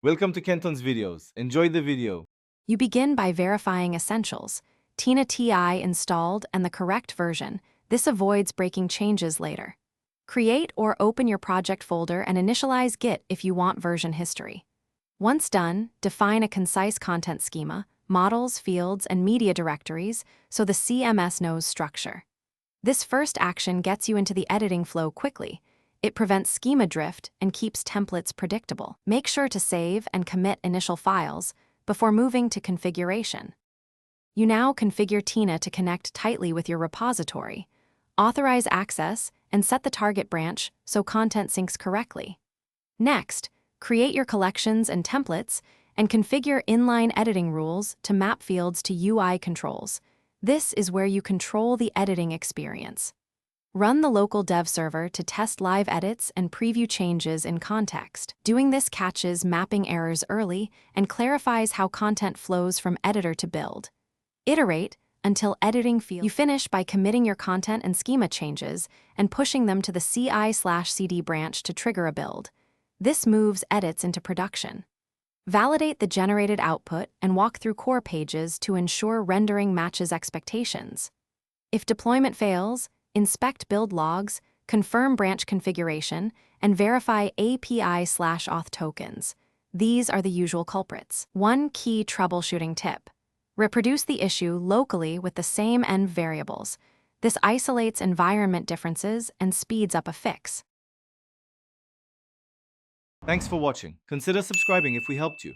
Welcome to Kenton's videos. Enjoy the video. You begin by verifying essentials, Tina TI installed and the correct version. This avoids breaking changes later. Create or open your project folder and initialize Git if you want version history. Once done, define a concise content schema, models, fields, and media directories so the CMS knows structure. This first action gets you into the editing flow quickly. It prevents schema drift and keeps templates predictable. Make sure to save and commit initial files before moving to configuration. You now configure Tina to connect tightly with your repository, authorize access, and set the target branch so content syncs correctly. Next, create your collections and templates and configure inline editing rules to map fields to UI controls. This is where you control the editing experience. Run the local dev server to test live edits and preview changes in context. Doing this catches mapping errors early and clarifies how content flows from editor to build. Iterate until editing feels. You finish by committing your content and schema changes and pushing them to the CI/CD branch to trigger a build. This moves edits into production. Validate the generated output and walk through core pages to ensure rendering matches expectations. If deployment fails, inspect build logs, confirm branch configuration, and verify API/auth tokens. These are the usual culprits. One key troubleshooting tip: reproduce the issue locally with the same env variables. This isolates environment differences and speeds up a fix. Thanks for watching. Consider subscribing if we helped you.